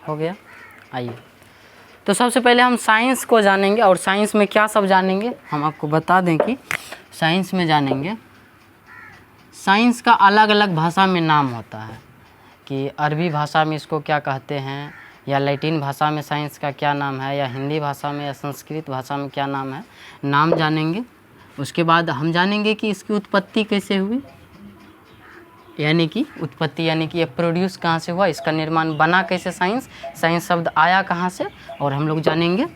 हो गया। आइए, तो सबसे पहले हम साइंस को जानेंगे, और साइंस में क्या सब जानेंगे हम आपको बता दें कि साइंस में जानेंगे, साइंस का अलग अलग भाषा में नाम होता है कि अरबी भाषा में इसको क्या कहते हैं, या लैटिन भाषा में साइंस का क्या नाम है, या हिंदी भाषा में या संस्कृत भाषा में क्या नाम है, नाम जानेंगे। उसके बाद हम जानेंगे कि इसकी उत्पत्ति कैसे हुई, यानी कि उत्पत्ति यानी कि ये प्रोड्यूस कहाँ से हुआ, इसका निर्माण बना कैसे, साइंस शब्द आया कहाँ से, और हम लोग जानेंगे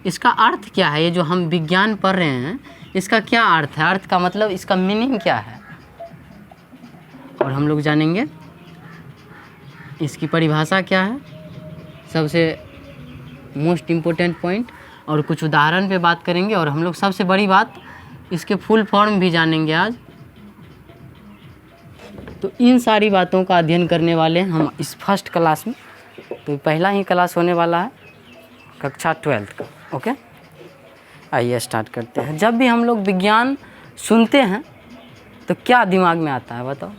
इसका अर्थ क्या है। ये जो हम विज्ञान पढ़ रहे हैं इसका क्या अर्थ है, अर्थ का मतलब इसका मीनिंग क्या है, और हम लोग जानेंगे इसकी परिभाषा क्या है, सबसे मोस्ट इम्पोर्टेंट पॉइंट, और कुछ उदाहरण पे बात करेंगे, और हम लोग सबसे बड़ी बात इसके फुल फॉर्म भी जानेंगे आज। तो इन सारी बातों का अध्ययन करने वाले हैं हम इस फर्स्ट क्लास में। तो पहला ही क्लास होने वाला है कक्षा 12 का। ओके, आइए स्टार्ट करते हैं। जब भी हम लोग विज्ञान सुनते हैं तो क्या दिमाग में आता है बताओ?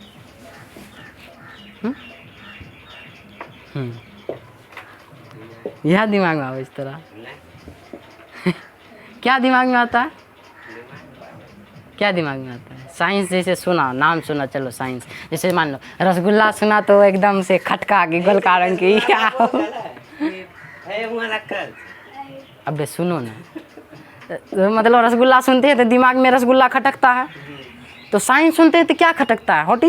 यह दिमाग में आओ इस तरह क्या दिमाग में आता है, क्या दिमाग में आता है? साइंस जैसे सुना, नाम सुना, चलो साइंस, जैसे मान लो रसगुल्ला सुना तो एकदम से खटका की गोल कारण की अबे सुनो ना, मतलब रसगुल्ला सुनते हैं तो दिमाग में रसगुल्ला खटकता है, तो साइंस सुनते हैं तो क्या खटकता है? व्हाट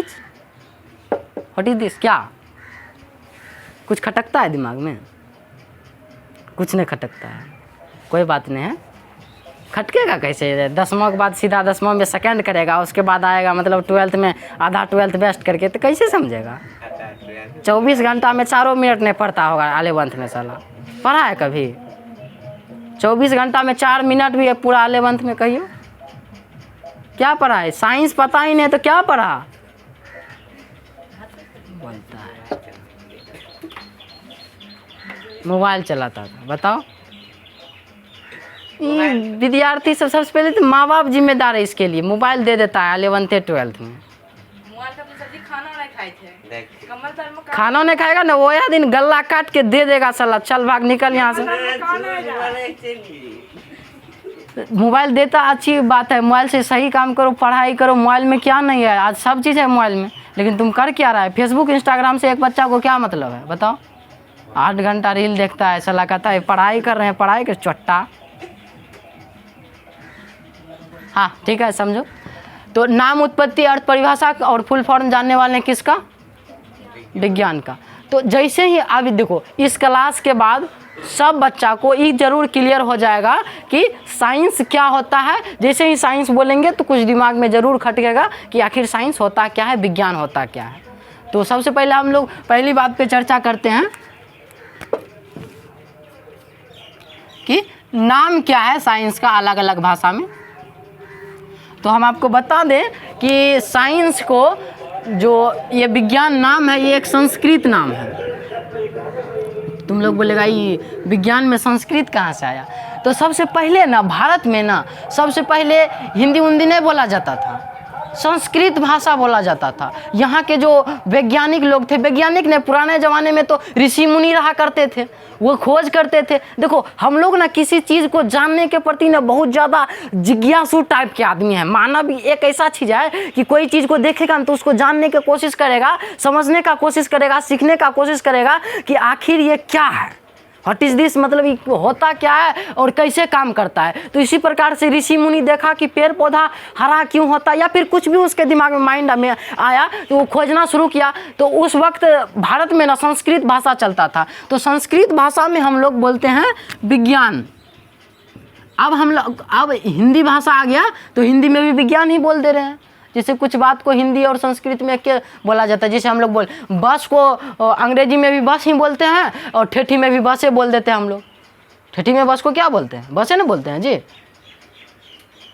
इज दिस, क्या कुछ खटकता है दिमाग में? कुछ नहीं खटकता है, कोई बात नहीं है। खटकेगा कैसे? 10वां के बाद सीधा 10वां में सेकंड करेगा, उसके बाद आएगा मतलब 12th में आधा 12th बेस्ट करके, तो कैसे समझेगा? 24 घंटा में 4 मिनट नहीं पढ़ता होगा 11th में, साला पढ़ा है कभी? 24 घंटा में 4 मिनट भी है पूरा 11th में, कहियो क्या पढ़ा है? साइंस पता ही नहीं तो क्या पढ़ा बोलता है? मोबाइल चलाता था, बताओ। ये विद्यार्थी सबसे पहले तो माँ बाप जिम्मेदार है इसके लिए, मोबाइल दे देता है 11th 12th में। खाना नहीं खाएगा ना, वो या दिन गला काट के दे देगा, साला चल भाग निकल यहाँ से। मोबाइल देता अच्छी बात है, मोबाइल से सही काम करो, पढ़ाई करो, मोबाइल में क्या नहीं है, आज सब चीज़ है मोबाइल में, लेकिन तुम कर क्या रहा है? फेसबुक इंस्टाग्राम से एक बच्चा को क्या मतलब है बताओ? 8 घंटा रील देखता है, साला कहता है पढ़ाई कर रहे हैं, पढ़ाई के चट्टा। हाँ ठीक है, समझो। तो नाम, उत्पत्ति, अर्थ, परिभाषा और फुल फॉर्म जानने वाले हैं किसका? विज्ञान का। तो जैसे ही अभी देखो इस क्लास के बाद सब बच्चा को ये जरूर क्लियर हो जाएगा कि साइंस क्या होता है। जैसे ही साइंस बोलेंगे तो कुछ दिमाग में ज़रूर खटकेगा कि आखिर साइंस होता क्या है, विज्ञान होता क्या है। तो सबसे पहले हम लोग पहली बात पे चर्चा करते हैं कि नाम क्या है साइंस का अलग अलग भाषा में। तो हम आपको बता दें कि साइंस को जो ये विज्ञान नाम है ये एक संस्कृत नाम है। तुम लोग बोलेगा ये विज्ञान में संस्कृत कहाँ से आया? तो सबसे पहले ना भारत में ना सबसे पहले हिंदी उन्दी नहीं बोला जाता था, संस्कृत भाषा बोला जाता था। यहाँ के जो वैज्ञानिक लोग थे, वैज्ञानिक ने पुराने ज़माने में तो ऋषि मुनि रहा करते थे, वो खोज करते थे। देखो हम लोग ना किसी चीज़ को जानने के प्रति ना बहुत ज़्यादा जिज्ञासु टाइप के आदमी हैं। मानव एक ऐसा चीज़ है कि कोई चीज़ को देखेगा तो उसको जानने की कोशिश करेगा, समझने का कोशिश करेगा, सीखने का कोशिश करेगा कि आखिर ये क्या है, व्हाट इज़ दिस, मतलब ये होता क्या है और कैसे काम करता है। तो इसी प्रकार से ऋषि मुनि देखा कि पेड़ पौधा हरा क्यों होता है, या फिर कुछ भी उसके दिमाग में माइंड में आया तो वो खोजना शुरू किया। तो उस वक्त भारत में ना संस्कृत भाषा चलता था, तो संस्कृत भाषा में हम लोग बोलते हैं विज्ञान। अब हिंदी भाषा आ गया तो हिंदी में भी विज्ञान ही बोल दे रहे हैं। जैसे कुछ बात को हिंदी और संस्कृत में क्या बोला जाता है, जैसे हम लोग बस को अंग्रेजी में भी बस ही बोलते हैं और ठेठी में भी बसे बोल देते हैं हम लोग। ठेठी में बस को क्या बोलते हैं? बसे ना बोलते हैं जी।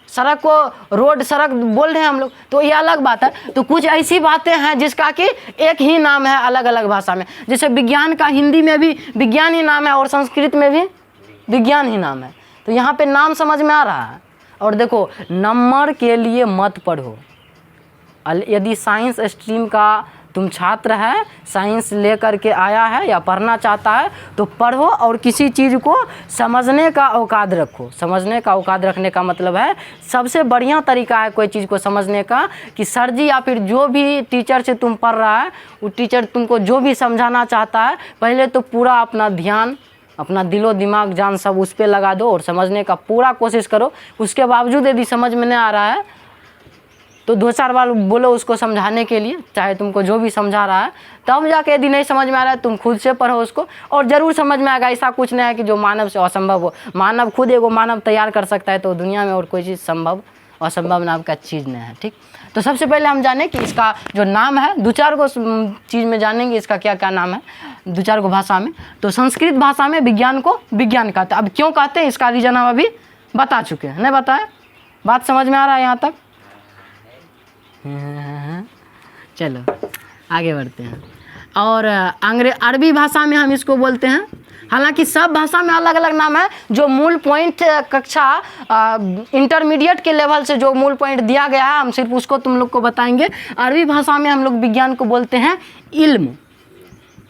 सड़क को रोड, सड़क बोल रहे हैं हम लोग, तो ये अलग बात है। तो कुछ ऐसी बातें हैं जिसका कि एक ही नाम है अलग अलग भाषा में। जैसे विज्ञान का हिंदी में भी विज्ञान ही नाम है और संस्कृत में भी विज्ञान ही नाम है। तो यहाँ पे नाम समझ में आ रहा है। और देखो नंबर के लिए मत पढ़ो, यदि साइंस स्ट्रीम का तुम छात्र है, साइंस लेकर के आया है या पढ़ना चाहता है तो पढ़ो और किसी चीज़ को समझने का औकात रखो। समझने का औकात रखने का मतलब है सबसे बढ़िया तरीका है कोई चीज़ को समझने का कि सर जी या फिर जो भी टीचर से तुम पढ़ रहा है वो टीचर तुमको जो भी समझाना चाहता है पहले तो पूरा अपना ध्यान, अपना दिलो दिमाग जान सब उस पर लगा दो और समझने का पूरा कोशिश करो। उसके बावजूद यदि समझ में नहीं आ रहा है तो 2-4 बार बोलो उसको समझाने के लिए, चाहे तुमको जो भी समझा रहा है। तब जाके यदि नहीं समझ में आ रहा है तुम खुद से पढ़ो उसको और ज़रूर समझ में आएगा। ऐसा कुछ नहीं है कि जो मानव से असंभव हो। मानव खुद एगो मानव तैयार कर सकता है तो दुनिया में और कोई चीज़ संभव असंभव नाम का चीज़ नहीं है। ठीक, तो सबसे पहले हम जाने कि इसका जो नाम है 2-4 को चीज़ में जानेंगे इसका क्या क्या नाम है 2-4 को भाषा में। तो संस्कृत भाषा में विज्ञान को विज्ञान कहते हैं। अब क्यों कहते हैं इसका रीज़न हम अभी बता चुके हैं, नहीं बताए? बात समझ में आ रहा है यहाँ तक? चलो आगे बढ़ते हैं। और अरबी भाषा में हम इसको बोलते हैं, हालांकि सब भाषा में अलग अलग नाम है। जो मूल पॉइंट कक्षा इंटरमीडिएट के लेवल से जो मूल पॉइंट दिया गया है हम सिर्फ उसको तुम लोग को बताएंगे। अरबी भाषा में हम लोग विज्ञान को बोलते हैं इल्म,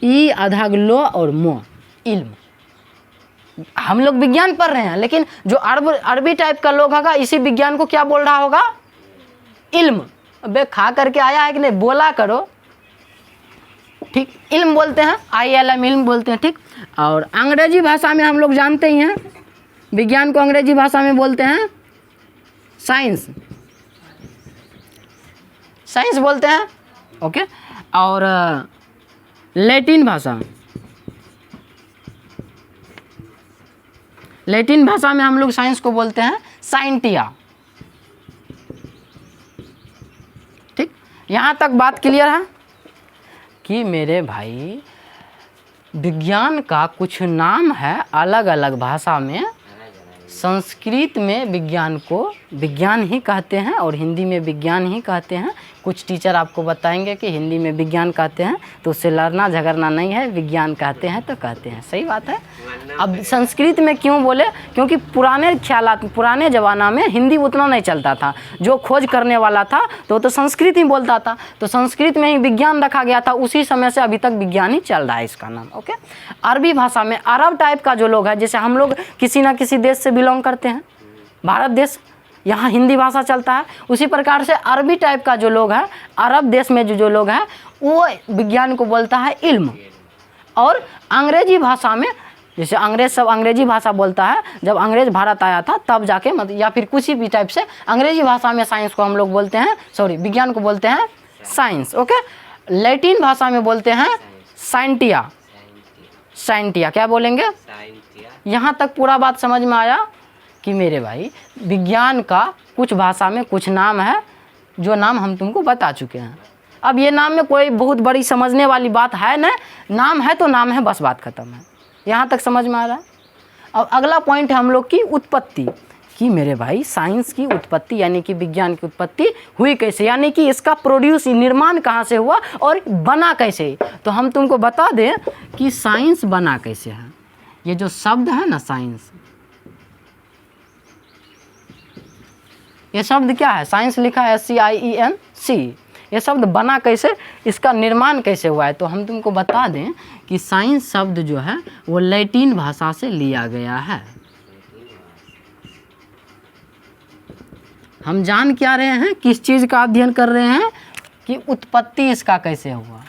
ई आधा ग्लो और मो, इल्म। हम लोग विज्ञान पढ़ रहे हैं लेकिन जो अरबी टाइप का लोग होगा इसी विज्ञान को क्या बोल रहा होगा? इल्म। अबे खा करके आया है कि नहीं, बोला करो। ठीक, इल्म बोलते हैं, ILM इल्म बोलते हैं। ठीक, और अंग्रेजी भाषा में हम लोग जानते ही हैं विज्ञान को अंग्रेजी भाषा में बोलते हैं साइंस, साइंस बोलते हैं। ओके, और लैटिन भाषा, लैटिन भाषा में हम लोग साइंस को बोलते हैं साइंटिया। ठीक, यहाँ तक बात क्लियर है कि मेरे भाई विज्ञान का कुछ नाम है अलग अलग भाषा में। संस्कृत में विज्ञान को विज्ञान ही कहते हैं और हिंदी में विज्ञान ही कहते हैं। कुछ टीचर आपको बताएंगे कि हिंदी में विज्ञान कहते हैं तो उससे लड़ना झगड़ना नहीं है, विज्ञान कहते हैं तो कहते हैं, सही बात है। अब संस्कृत में क्यों बोले? क्योंकि पुराने ख्यालात, पुराने ज़माना में हिंदी उतना नहीं चलता था। जो खोज करने वाला था तो संस्कृत ही बोलता था, तो संस्कृत में ही विज्ञान रखा गया था। उसी समय से अभी तक विज्ञान ही चल रहा है इसका नाम। ओके, अरबी भाषा में अरब टाइप का जो लोग है, जैसे हम लोग किसी ना किसी देश से बिलोंग करते हैं, भारत देश, यहाँ हिंदी भाषा चलता है, उसी प्रकार से अरबी टाइप का जो लोग है, अरब देश में जो लोग हैं वो विज्ञान को बोलता है इल्म। और अंग्रेजी भाषा में जैसे अंग्रेज सब अंग्रेजी भाषा बोलता है, जब अंग्रेज भारत आया था तब जाके मतलब या फिर कुछ भी टाइप से अंग्रेजी भाषा में साइंस को हम लोग बोलते हैं, सॉरी विज्ञान को बोलते हैं साइंस। ओके, लैटिन भाषा में बोलते हैं साइंटिया, साइंटिया क्या बोलेंगे? यहाँ तक पूरा बात समझ में आया कि मेरे भाई विज्ञान का कुछ भाषा में कुछ नाम है जो नाम हम तुमको बता चुके हैं। अब ये नाम में कोई बहुत बड़ी समझने वाली बात है ना, नाम है तो नाम है, बस बात खत्म है। यहाँ तक समझ में आ रहा है? अब अगला पॉइंट है हम लोग की उत्पत्ति, कि मेरे भाई साइंस की उत्पत्ति यानी कि विज्ञान की उत्पत्ति हुई कैसे, यानी कि इसका प्रोड्यूस निर्माण कहाँ से हुआ और बना कैसे। तो हम तुमको बता दें कि साइंस बना कैसे है। ये जो शब्द है ना साइंस, ये शब्द क्या है? साइंस लिखा है SCIENC। ये शब्द बना कैसे, इसका निर्माण कैसे हुआ है? तो हम तुमको बता दें कि साइंस शब्द जो है वो लैटिन भाषा से लिया गया है। हम जान क्या रहे हैं, किस चीज़ का अध्ययन कर रहे हैं कि उत्पत्ति इसका कैसे हुआ।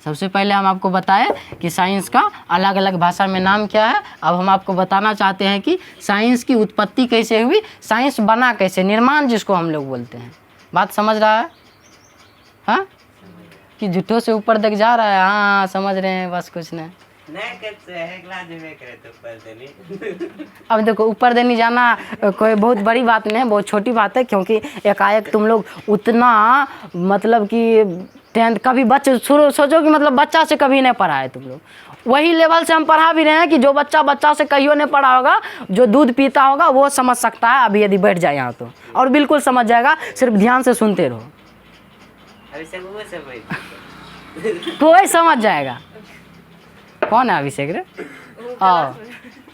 सबसे पहले हम आपको बताएं कि साइंस का अलग अलग भाषा में नाम क्या है। अब हम आपको बताना चाहते हैं कि साइंस की उत्पत्ति कैसे हुई, साइंस बना कैसे, निर्माण जिसको हम लोग बोलते हैं। बात समझ रहा है? हाँ, कि झूठों से ऊपर तक जा रहा है? हाँ समझ रहे हैं, बस कुछ नहीं। अब देखो ऊपर देने जाना कोई बहुत बड़ी बात नहीं है, बहुत छोटी बात है। क्योंकि एकाएक तुम लोग उतना मतलब कि 10th कभी बच्चे सोचो कि मतलब बच्चा से कभी नहीं पढ़ा है तुम लोग, वही लेवल से हम पढ़ा भी रहे हैं कि जो बच्चा से कहियो नहीं पढ़ा होगा, जो दूध पीता होगा वो समझ सकता है अभी यदि बैठ जाए यहाँ तो, और बिल्कुल समझ जाएगा। सिर्फ ध्यान से सुनते रहो, कोई समझ जाएगा। कौन है अभिषेक रे? आओ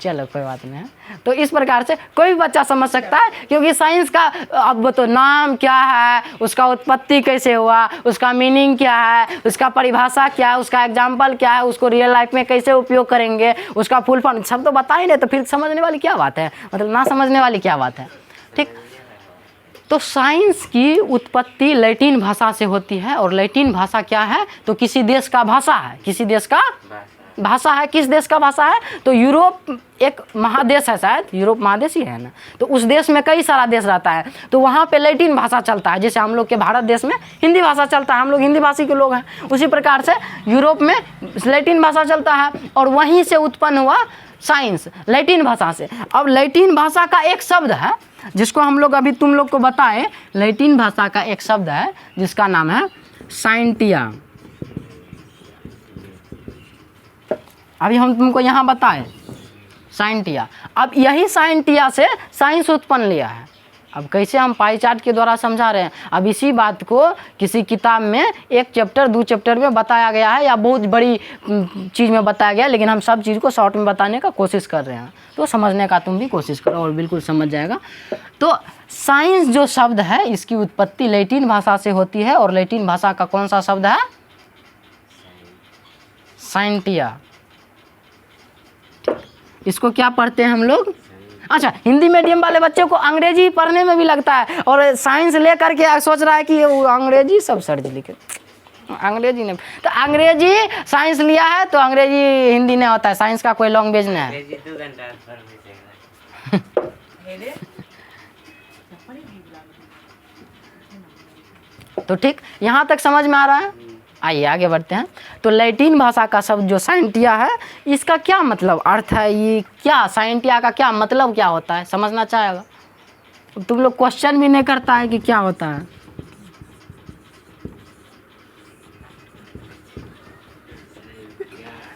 चलो कोई बात नहीं है। तो इस प्रकार से कोई भी बच्चा समझ सकता है, क्योंकि साइंस का अब तो नाम क्या है, उसका उत्पत्ति कैसे हुआ, उसका मीनिंग क्या है, उसका परिभाषा क्या है, उसका एग्जाम्पल क्या है, उसको रियल लाइफ में कैसे उपयोग करेंगे, उसका फुल फॉर्म सब तो बता ही नहीं, तो फिर समझने वाली क्या बात है, मतलब ना समझने वाली क्या बात है। ठीक, तो साइंस की उत्पत्ति लैटिन भाषा से होती है, और लैटिन भाषा क्या है, तो किसी देश का भाषा है, किसी देश का भाषा है। किस देश का भाषा है, तो यूरोप एक महादेश है, शायद यूरोप महादेश ही है ना, तो उस देश में कई सारा देश रहता है, तो वहाँ पे लैटिन भाषा चलता है। जैसे हम लोग के भारत देश में हिंदी भाषा चलता है, हम लोग हिंदी भाषी के लोग हैं, उसी प्रकार से यूरोप में लैटिन भाषा चलता है, और वहीं से उत्पन्न हुआ साइंस, लैटिन भाषा से। अब लैटिन भाषा का एक शब्द है जिसको हम लोग अभी तुम लोग को बताए, लैटिन भाषा का एक शब्द है जिसका नाम है साइंटिया। अभी हम तुमको यहाँ बताए साइंटिया। अब यही साइंटिया से साइंस उत्पन्न लिया है। अब कैसे हम पाई चार्ट के द्वारा समझा रहे हैं। अब इसी बात को किसी किताब में 1 चैप्टर 2 चैप्टर में बताया गया है, या बहुत बड़ी चीज़ में बताया गया है, लेकिन हम सब चीज़ को शॉर्ट में बताने का कोशिश कर रहे हैं। तो समझने का तुम भी कोशिश करो और बिल्कुल समझ जाएगा। तो साइंस जो शब्द है, इसकी उत्पत्ति लैटिन भाषा से होती है, और लैटिन भाषा का कौन सा शब्द है, साइंटिया। इसको क्या पढ़ते हैं हम लोग, अच्छा हिंदी मीडियम वाले बच्चों को अंग्रेजी पढ़ने में भी लगता है, और साइंस ले करके सोच रहा है कि वो अंग्रेजी सब सर जी लिखे, अंग्रेजी नहीं, तो अंग्रेजी साइंस लिया है तो अंग्रेजी हिंदी नहीं होता है, साइंस का कोई लैंग्वेज नहीं है। तो ठीक, यहाँ तक समझ में आ रहा है। आइए आगे बढ़ते हैं। तो लैटिन भाषा का शब्द जो साइंटिया है, इसका क्या मतलब अर्थ है, ये क्या साइंटिया का क्या मतलब क्या होता है, समझना चाहेगा। तुम लोग क्वेश्चन भी नहीं करता है कि क्या होता है।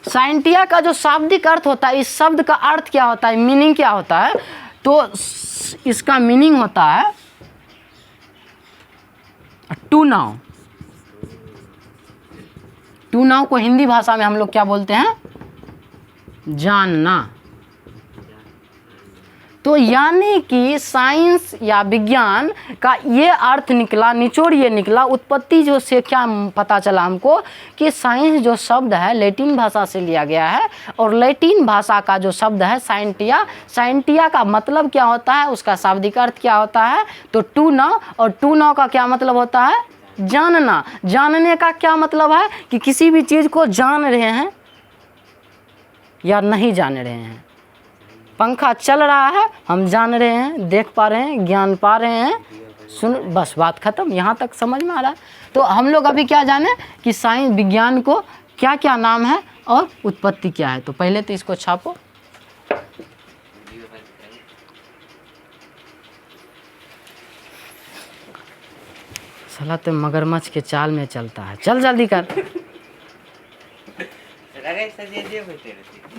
साइंटिया का जो शाब्दिक अर्थ होता है, इस शब्द का अर्थ क्या होता है, मीनिंग क्या होता है, तो इसका मीनिंग होता है टू नाउ। टू नाउ को हिंदी भाषा में हम लोग क्या बोलते हैं, जानना। तो यानी कि साइंस या विज्ञान का ये अर्थ निकला, निचोड़ ये निकला, उत्पत्ति जो से क्या पता चला हमको कि साइंस जो शब्द है लैटिन भाषा से लिया गया है, और लैटिन भाषा का जो शब्द है साइंटिया, साइंटिया का मतलब क्या होता है, उसका शाब्दिक अर्थ क्या होता है, तो टू नाउ। और टू नाउ का क्या मतलब होता है, जानना। जानने का क्या मतलब है कि किसी भी चीज़ को जान रहे हैं या नहीं जान रहे हैं। पंखा चल रहा है, हम जान रहे हैं, देख पा रहे हैं, ज्ञान पा रहे हैं, सुन, बस बात खत्म। यहाँ तक समझ में आ रहा है। तो हम लोग अभी क्या जाने कि साइंस विज्ञान को क्या क्या नाम है और उत्पत्ति क्या है। तो पहले तो इसको छापो। साला तो मगरमच्छ के चाल में चलता है, चल जल्दी कर।